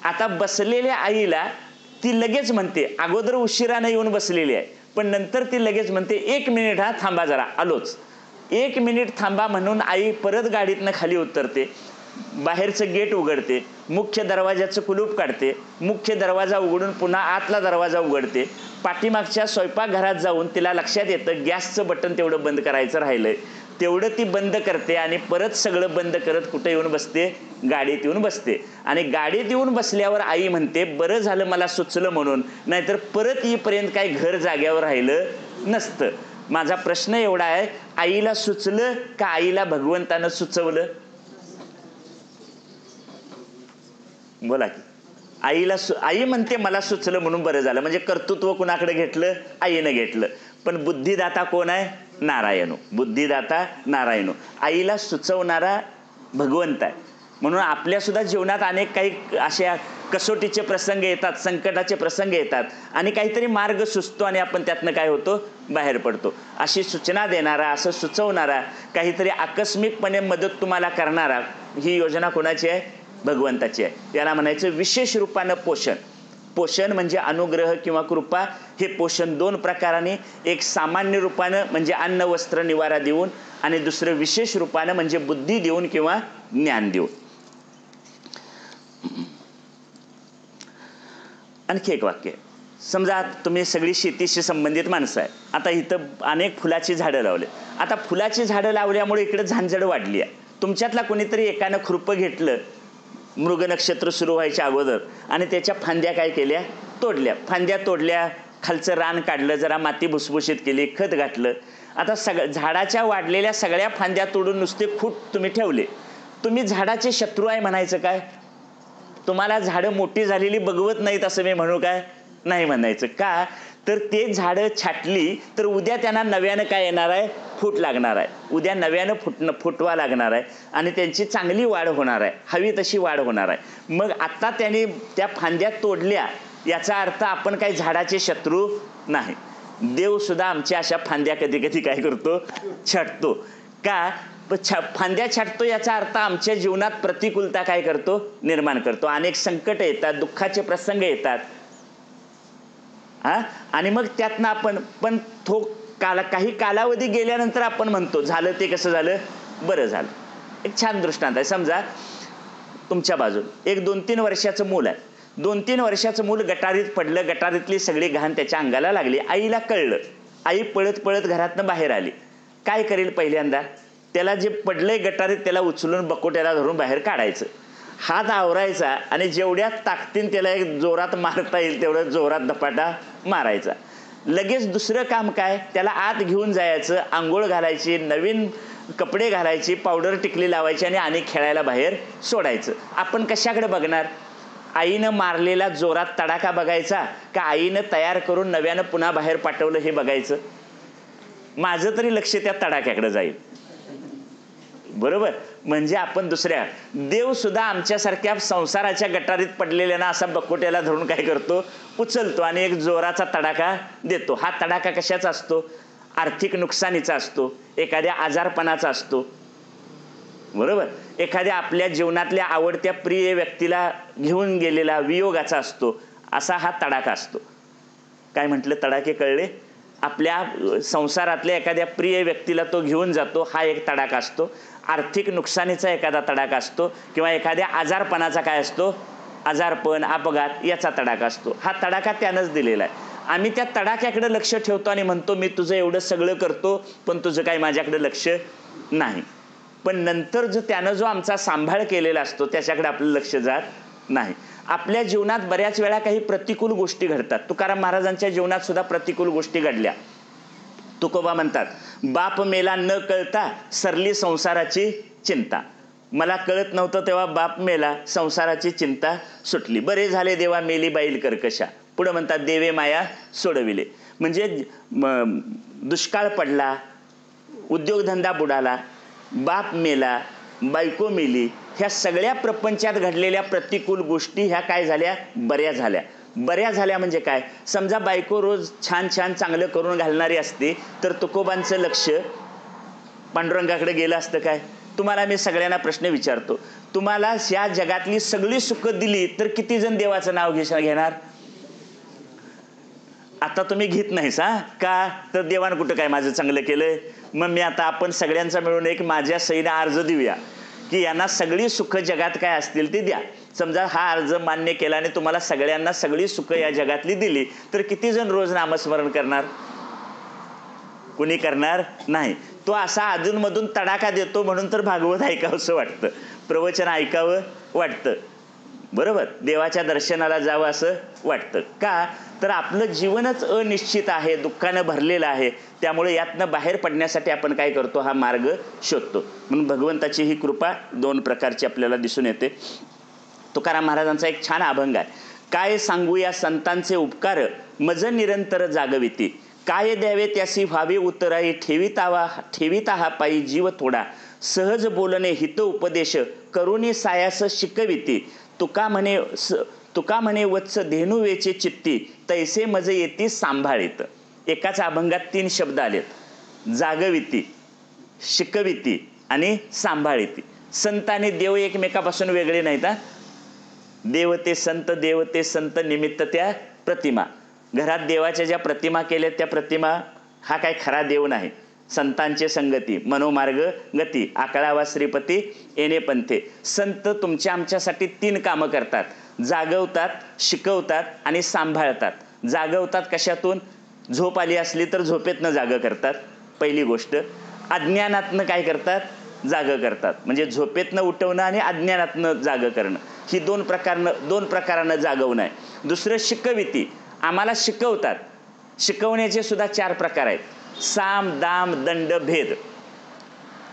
आता बसलेल्या आईला ती लगेच म्हणते, अगोदर उशिरानं येऊन बसलेली आहे पण नंतर ती लगेच म्हणते 1 मिनिट हा थांबा जरा आलोच. 1 मिनिट थांबा म्हणून आई परत गाडीतनं खाली उतरते, बाहेरचं गेट उघडते, मुख्य दरवाजाचं कुलूप काढते, मुख्य दरवाजा उघडून पुन्हा आतला दरवाजा उघडते, पाठीमागच्या स्वयंपाकघरात जाऊन तिला लक्षात येतं गॅसचं बटन तेवढं बंद करायचं राहिलंय, तेवढं ती बंद करते आणि परत सगळं बंद करत कुठे येऊन बसते, गाडीत येऊन बसते. आणि गाडीत येऊन बसल्यावर आई म्हणते बरं झालं मला सुचलं म्हणून, नाहीतर परत येईपर्यंत काही घर जाग्यावर राहिलं नसतं. माझा प्रश्न एवढा आहे, आईला सुचलं का आईला भगवंतानं सुचवलं? बोला की. आई म्हणते मला सुचलं म्हणून बरं झालं, म्हणजे कर्तृत्व कुणाकडे घेतलं, आईनं घेतलं. पण बुद्धिदाता कोण आहे? नारायण. बुद्धिदाता नारायण. आईला सुचवणारा भगवंत आहे. म्हणून आपल्या सुद्धा जीवनात अनेक काही अशा कसोटीचे प्रसंग येतात, संकटाचे प्रसंग येतात आणि काहीतरी मार्ग सुचतो आणि आपण त्यातनं काय होतो, बाहेर पडतो. अशी सूचना देणारा, असं सुचवणारा, काहीतरी आकस्मिकपणे मदत तुम्हाला करणारा, ही योजना कोणाची आहे? भगवंताची आहे. याला म्हणायचं विशेष रूपानं पोषण. पोषण म्हणजे अनुग्रह किंवा कृपा. हे पोषण 2 प्रकाराने, एक सामान्य रूपानं म्हणजे अन्न वस्त्र निवारा देऊन आणि दुसरं विशेष रूपानं म्हणजे बुद्धी देऊन किंवा ज्ञान देऊन. आणखी एक वाक्य, समजा तुम्ही सगळी शेतीशी संबंधित माणसं आहे. आता इथं अनेक फुलाची झाडं लावले. आता फुलाची झाडं लावल्यामुळे इकडे झांझड वाढली आहे. तुमच्यातला कोणीतरी एकानं खुरपं घेतलं मृग नक्षत्र सुरू व्हायच्या अगोदर आणि त्याच्या फांद्या काय केल्या, तोडल्या. फांद्या तोडल्या, खालचं रान काढलं, जरा माती भुसभुशीत केली, खत घातलं. आता झाडाच्या वाढलेल्या सगळ्या फांद्या तोडून नुसते खूट तुम्ही ठेवले. तुम्ही झाडाचे शत्रू आहे म्हणायचं काय? तुम्हाला झाडं मोठी झालेली बघवत नाहीत असं मी म्हणू काय? नाही म्हणायचं. का तर ते झाडं छाटली तर उद्या त्यांना नव्यानं काय येणार आहे, फूट लागणार आहे. उद्या नव्यानं फुटवा लागणार आहे आणि त्यांची चांगली वाढ होणार आहे, हवी तशी वाढ होणार आहे. मग आता त्यांनी त्या फांद्या तोडल्या याचा अर्थ आपण काही झाडाचे शत्रू नाही. देव सुद्धा आमच्या अशा फांद्या कधी कधी काय करतो, छाटतो. का फांद्या छाटतो याचा अर्थ आमच्या जीवनात प्रतिकूलता काय करतो, निर्माण करतो. अनेक संकट येतात, दुःखाचे प्रसंग येतात आणि मग त्यातनं आपण पण काही कालावधी गेल्यानंतर आपण म्हणतो झालं ते कसं झालं, बरं झालं. एक छान दृष्टांत आहे. समजा तुमच्या बाजून एक 2-3 वर्षाचं मूल आहे. 2-3 वर्षाचं मूल गटारीत पडलं, गटारीतली सगळी घाण त्याच्या अंगाला लागली. आईला कळलं. आई पळत पळत घरातनं बाहेर आली. काय करेल पहिल्यांदा? त्याला जे पडलंय गटारीत त्याला उचलून बकोट्याला धरून बाहेर काढायचं, हात आवरायचा आणि जेवढ्या ताकदीने त्याला एक जोरात मारता येईल तेवढं जोरात धपाटा मारायचा. लगेच दुसरं काम काय, त्याला आत घेऊन जायचं, आंघोळ घालायची, नवीन कपडे घालायची, पावडर टिकली लावायची आणि खेळायला बाहेर सोडायचं. आपण कशाकडे बघणार? आईनं मारलेला जोरात तडाखा बघायचा का आईनं तयार करून नव्यानं पुन्हा बाहेर पाठवलं हे बघायचं? माझं तरी लक्ष त्या तडाख्याकडे जाईल. बरोबर. म्हणजे आपण दुसऱ्या देव सुद्धा आमच्यासारख्या संसाराच्या गटारीत पडलेल्यांना असा बकोट्याला धरून काय करतो, उचलतो आणि एक जोराचा तडाखा देतो. हा तडाखा कशाचा असतो? आर्थिक नुकसानीचा असतो, एखाद्या आजारपणाचा असतो. बरोबर. एखाद्या आपल्या जीवनातल्या आवडत्या प्रिय व्यक्तीला घेऊन गेलेला वियोगाचा असतो. असा हा तडाखा असतो. काय म्हटलं, तडाखे कळले? आपल्या संसारातल्या एखाद्या प्रिय व्यक्तीला तो घेऊन जातो, हा एक तडाखा असतो. आर्थिक नुकसानीचा एखादा तडाखा असतो किंवा एखाद्या आजारपणाचा काय असतो, आजारपण, अपघात याचा तडाखा असतो. हा तडाखा त्यानंच दिलेला आहे. आम्ही त्या तडाख्याकडे लक्ष ठेवतो आणि म्हणतो मी तुझं एवढं सगळं करतो पण तुझं काही माझ्याकडे लक्ष नाही. पण नंतर त्यानं जो आमचा सांभाळ केलेला असतो त्याच्याकडे आपलं लक्ष जात नाही. आपल्या जीवनात बऱ्याच वेळा काही प्रतिकूल गोष्टी घडतात. तुकाराम महाराजांच्या जीवनात सुद्धा प्रतिकूल गोष्टी घडल्या. तुकोबा म्हणतात, बाप मेला न कळता सरली संसाराची चिंता. मला कळत नव्हतं तेव्हा बाप मेला, संसाराची चिंता सुटली. बरे झाले देवा मेली बाईल कर्कशा. पुढे म्हणतात देवे माया सोडविले. म्हणजे दुष्काळ पडला, उद्योगधंदा बुडाला, बाप मेला, बायको मेली, ह्या सगळ्या प्रपंचात घडलेल्या प्रतिकूल गोष्टी ह्या काय झाल्या, बऱ्या झाल्या. बऱ्या झाल्या म्हणजे काय, समजा बायको रोज छान छान चांगलं करून घालणारी असते तर तुकोबांचं लक्ष पांडुरंगाकडे गेलं असतं काय. तुम्हाला मी सगळ्यांना प्रश्न विचारतो, तुम्हाला ह्या जगातली सगळी सुख दिली तर किती जण देवाचं नाव घेणार. आता तुम्ही घेत नाहीस हा का, तर देवानं कुठं काय माझं चांगलं केलंय. मग मी आता आपण सगळ्यांचा मिळून एक माझ्या सहीने अर्ज देऊया की यांना सगळी सुख जगात काय असतील ते द्या. समजा हा अर्ज मान्य केला आणि तुम्हाला सगळ्यांना सगळी सुख या जगातली दिली तर किती जण रोज नामस्मरण करणार. कुणी करणार नाही. तो असा अधूनमधून तडाखा देतो म्हणून तर भागवत ऐकावंसं वाटतं, प्रवचन ऐकावं वाटतं, बरोबर, देवाच्या दर्शनाला जावं असं वाटतं. का तर आपलं जीवनच अनिश्चित आहे, दुःखानं भरलेलं आहे. त्यामुळे यातनं बाहेर पडण्यासाठी आपण काय करतो, हा मार्ग शोधतो. म्हणून भगवंताची ही कृपा दोन प्रकारची आपल्याला दिसून येते. तुकाराम महाराजांचा एक छान अभंग आहे, काय सांगू या संतांचे उपकार मज निरंतर जागविती, काय द्यावे त्यासी व्हावे उतराई, ठेविता हा पायी जीव थोडा, सहज बोलणे हित उपदेश करुणी सायास शिकविती, तुका म्हणे वत्स धेनू वेचे चित्ती, तैसे मज येती सांभाळीत. एकाच अभंगात 3 शब्द आलेत, जागविती, शिकविती आणि सांभाळीती. संत आणि देव एकमेकापासून वेगळे नाहीत. देव ते संत निमित्त त्या प्रतिमा. घरात देवाच्या ज्या प्रतिमा केल्या त्या प्रतिमा हा काय खरा देव नाही. संतांचे संगती मनोमार्ग गती, आकळावा श्रीपती येणे पंथे. संत तुमच्या आमच्यासाठी 3 कामं करतात, जागवतात, शिकवतात आणि सांभाळतात. जागवतात कशातून, झोप आली असली तर झोपेतनं जागं करतात पहिली गोष्ट. अज्ञानातनं काय करतात, जागं करतात. म्हणजे झोपेतनं उठवणं आणि अज्ञानातनं जागं करणं, ही दोन प्रकारानं जागवणं आहे. दुसरं शिकविती, आम्हाला शिकवतात. शिकवण्याचे सुद्धा 4 प्रकार आहेत, साम दाम दंड भेद.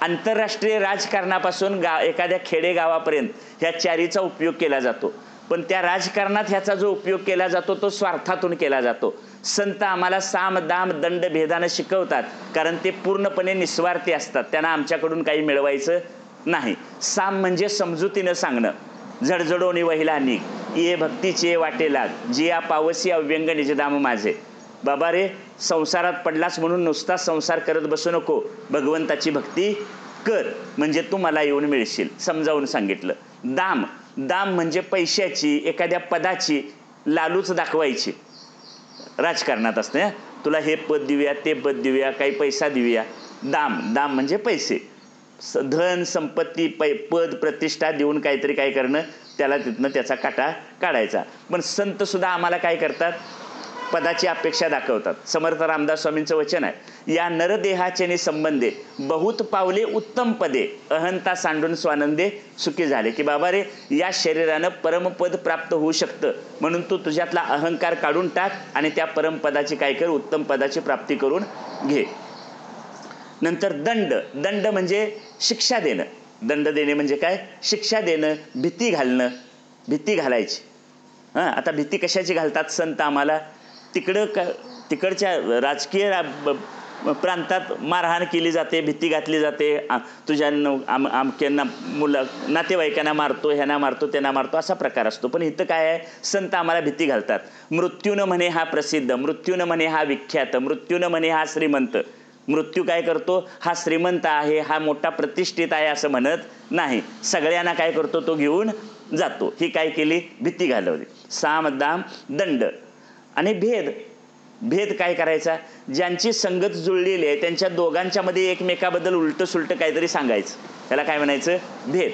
आंतरराष्ट्रीय राजकारणापासून एखाद्या खेडेगावापर्यंत ह्या 4चा उपयोग केला जातो. पण त्या राजकारणात ह्याचा जो उपयोग केला जातो तो स्वार्थातून केला जातो. संत आम्हाला साम दाम दंड भेदानं शिकवतात कारण ते पूर्णपणे निस्वार्थी असतात, त्यांना आमच्याकडून काही मिळवायचं नाही. साम म्हणजे समजुतीनं सांगणं, जडजडोनी वहिला निघ, ये भक्तीचे वाटे लाग, जिया पावसी अव्यंग निजदाम माझे. बाबा रे, संसारात पडलास म्हणून नुसता संसार करत बसू नको, भगवंताची भक्ती कर म्हणजे तू मला येऊन मिळशील, समजावून सांगितलं. दाम म्हणजे पैशाची, एखाद्या पदाची लालूच दाखवायची राजकारणात असते. तुला हे पद देऊया, ते पद देऊया, काही पैसा देऊया. दाम म्हणजे पैसे, धन संपत्ती पद प्रतिष्ठा देऊन काहीतरी काय करणं, त्याला तिथनं त्याचा काटा काढायचा. पण संत सुद्धा आम्हाला काय करतात, पदाची अपेक्षा दाखवतात. समर्थ रामदास स्वामींचं वचन आहे, या नरदेहाचे संबंधे बहुत पावले उत्तम पदे, अहंता सांडून स्वानंदे सुखी झाले. की बाबा रे, या शरीरानं परमपद प्राप्त होऊ शकतं म्हणून तू तुझ्यातला अहंकार काढून टाक आणि त्या परमपदाची काय कर, उत्तम पदाची प्राप्ती करून घे. नंतर दंड म्हणजे शिक्षा देणं. दंड देणे म्हणजे काय, शिक्षा देणं, भीती घालणं, भीती घालायची. आता भीती कशाची घालतात संत आम्हाला, तिकडच्या राजकीय प्रांतात मारहाण केली जाते, भीती घातली जाते, तुझ्या आमक्यांना मुलं नातेवाईकांना मारतो, ह्यांना मारतो, त्यांना मारतो, असा प्रकार असतो. पण इथं काय आहे, संत आम्हाला भीती घालतात. मृत्यूनं म्हणे हा प्रसिद्ध, मृत्यूनं म्हणे हा विख्यात, मृत्यूनं म्हणे हा श्रीमंत. मृत्यू काय करतो, हा श्रीमंत आहे, हा मोठा प्रतिष्ठित आहे असं म्हणत नाही, सगळ्यांना काय करतो, तो घेऊन जातो. ही काय केली, भीती घालवली. साम दाम दंड. आणि भेद काय करायचा, ज्यांची संगत जुळलेली आहे त्यांच्या दोघांच्या मध्ये एकमेकाबद्दल उलटं सुलटं काहीतरी सांगायचं, त्याला काय म्हणायचं, भेद.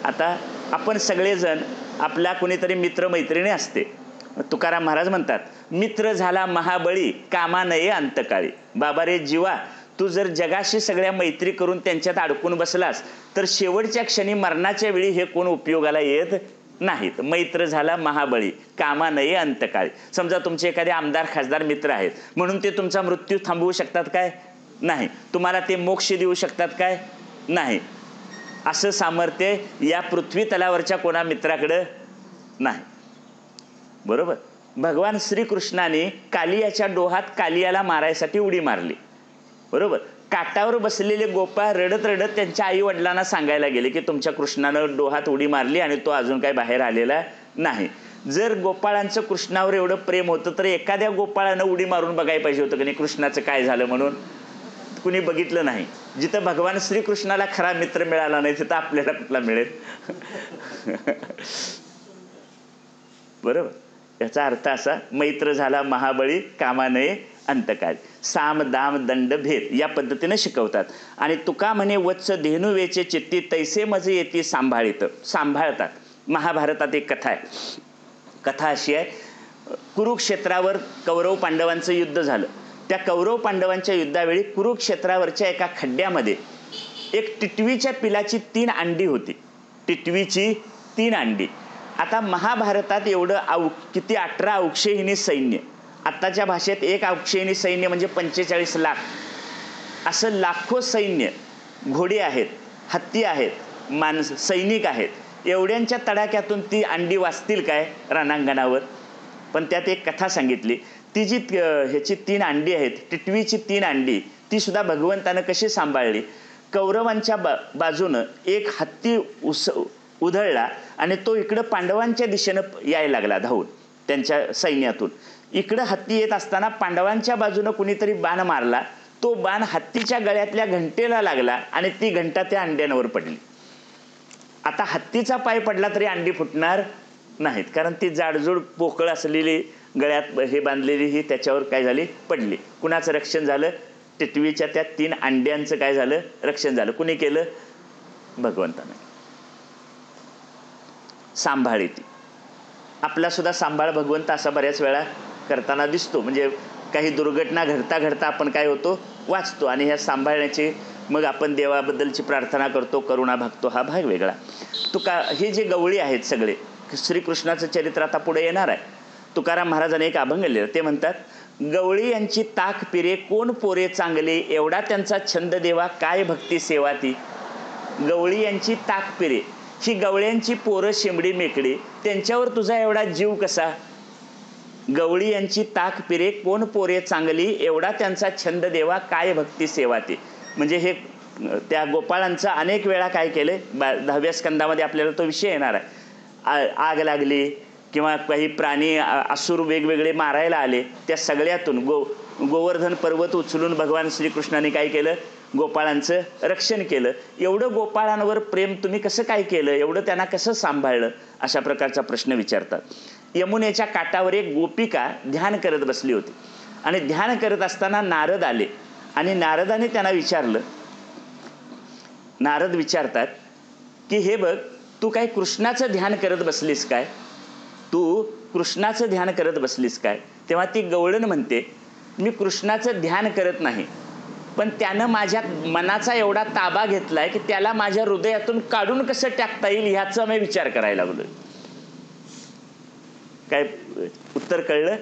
आता आपण सगळेजण, आपला कोणीतरी मित्रमैत्रिणी असते. तुकाराम महाराज म्हणतात, मित्र झाला महाबळी कामा नये अंतकाळी. बाबा रे जीवा, तू जर जगाशी सगळ्या मैत्री करून त्यांच्यात अडकून बसलास तर शेवटच्या क्षणी मरणाच्या वेळी हे कोण उपयोगाला येत नाहीत. मैत्र झाला महाबळी कामा नये अंतकाळी. समजा तुमचे एखादे आमदार खासदार मित्र आहेत म्हणून ते तुमचा मृत्यू थांबवू शकतात काय, नाही. तुम्हाला ते मोक्ष देऊ शकतात काय, नाही. असं सामर्थ्य या पृथ्वी तलावरच्या कोणा मित्राकडे नाही, बरोबर. भगवान श्रीकृष्णाने कालियाच्या डोहात कालियाला मारायसाठी उडी मारली, बरोबर. काठावर बसलेले गोपाळ रडत रडत त्यांच्या आई वडिलांना सांगायला गेले की तुमच्या कृष्णानं डोहात उडी मारली आणि तो अजून काही बाहेर आलेला नाही. जर गोपाळांचं कृष्णावर एवढं प्रेम होतं तर एखाद्या गोपाळानं उडी मारून बघायला पाहिजे होतं की नाही कृष्णाचं काय झालं म्हणून. कुणी बघितलं नाही. जिथं भगवान श्रीकृष्णाला खरा मित्र मिळाला नाही तिथं आपल्याला कुठला मिळेल. बरोबर. याचा अर्थ असा, मैत्र झाला महाबळी कामा नये अंतकाळी. साम दाम दंड भेद या पद्धतीने शिकवतात. आणि तुका म्हणे वत्स धेनू वेचे चित्ती तैसे मज येती सांभाळित. सांभाळतात. महाभारतात एक कथा आहे. कथा अशी आहे, कुरुक्षेत्रावर कौरव पांडवांचं युद्ध झालं. त्या कौरव पांडवांच्या युद्धावेळी कुरुक्षेत्रावरच्या एका खड्ड्यामध्ये एक टिटवीच्या पिलाची 3 अंडी होती. टिटवीची 3 अंडी. आता महाभारतात एवढं किती 18 औक्षहिणी सैन्य. आत्ताच्या भाषेत 1 औक्षहिणी सैन्य म्हणजे 45 लाख. असं लाखो सैन्य, घोडे आहेत, हत्ती आहेत, सैनिक आहेत. एवढ्यांच्या तडाख्यातून ती अंडी वाचतील काय रणांगणावर. पण त्यात एक कथा सांगितली. ती जी ह्याची 3 अंडी आहेत, टिटवीची 3 अंडी, ती सुद्धा भगवंतानं कशी सांभाळली. कौरवांच्या बाजूनं एक हत्ती उधळला आणि तो इकडं पांडवांच्या दिशेनं यायला लागला धावून त्यांच्या सैन्यातून. इकडं हत्ती येत असताना पांडवांच्या बाजूनं कुणीतरी बाण मारला. तो बाण हत्तीच्या गळ्यातल्या घंटेला लागला आणि ती घंटा त्या अंड्यांवर पडली. आता हत्तीचा पाय पडला तरी अंडी फुटणार नाहीत, कारण ती जाडजूड पोकळ असलेली गळ्यात हे बांधलेली ही त्याच्यावर काय झाली, पडली. कुणाचं रक्षण झालं? टिटवीच्या त्या 3 अंड्यांचं काय झालं, रक्षण झालं. कुणी केलं? भगवंतानं. सांभाळी ती. आपला सुद्धा सांभाळ भगवंत असा बऱ्याच वेळा करताना दिसतो. म्हणजे काही दुर्घटना घडता घडता आपण काय होतो, वाचतो. आणि ह्या सांभाळण्याची मग आपण देवाबद्दलची प्रार्थना करतो, करुणा भागतो, हा भाग वेगळा. हे जे गवळी आहेत सगळे, श्रीकृष्णाचं चरित्र आता पुढे येणार आहे. तुकाराम महाराजांनी एक अभंग लिहिलं. ते म्हणतात, गवळी यांची ताक पिरे कोण पोरे चांगले, एवढा त्यांचा छंद देवा काय भक्ती सेवा ती. गवळी यांची ताक पिरे, ही गवळ्यांची पोरं शेंबडी मेकडी, त्यांच्यावर तुझा एवढा जीव कसा. गवळी यांची ताक पिरे कोण पोरे चांगली, एवढा त्यांचा छंद देवा काय भक्ती सेवा ती. म्हणजे हे त्या गोपाळांचं अनेक वेळा काय केले, 10व्या स्कंदामध्ये आपल्याला तो विषय येणार आहे. आग लागली किंवा काही प्राणी असुर वेगवेगळे मारायला आले, त्या सगळ्यातून गोवर्धन पर्वत उचलून भगवान श्रीकृष्णाने काय केलं, गोपाळांचं रक्षण केलं. एवढं गोपाळांवर प्रेम तुम्ही कसं काय केलं, एवढं त्यांना कसं सांभाळलं, अशा प्रकारचा प्रश्न विचारतात. यमुनेच्या काठावर एक गोपिका ध्यान करत बसली होती आणि ध्यान करत असताना नारद आले आणि नारदाने त्यांना विचारलं. नारद विचारतात की हे बघ, तू काय कृष्णाचं ध्यान करत बसलीस काय, तू कृष्णाचं ध्यान करत बसलीस काय. तेव्हा ती गवळण म्हणते, मी कृष्णाचं ध्यान करत नाही, पण त्यानं माझ्या मनाचा एवढा ताबा घेतलाय की त्याला माझ्या हृदयातून काढून कसं टाकता येईल ह्याचा मी विचार करायला लागलोय. काय उत्तर कळलं?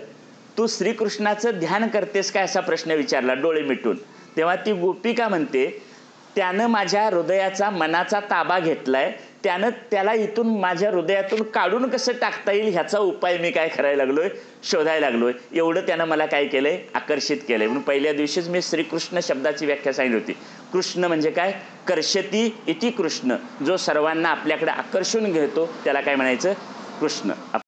तू श्रीकृष्णाचं ध्यान करतेस काय असा प्रश्न विचारला डोळे मिटून. तेव्हा ती गोपिका म्हणते, त्यानं माझ्या हृदयाचा मनाचा ताबा घेतलाय, त्यानं त्याला इथून माझ्या हृदयातून काढून कसं टाकता येईल ह्याचा उपाय मी काय करायला लागलोय, शोधायला लागलोय. एवढं त्यानं मला काय केलंय, आकर्षित केलंय. म्हणून पहिल्या दिवशीच मी श्रीकृष्ण शब्दाची व्याख्या सांगितली होती. कृष्ण म्हणजे काय, कर्षती इति कृष्ण, जो सर्वांना आपल्याकडे आकर्षून घेतो त्याला काय म्हणायचं, कृष्ण.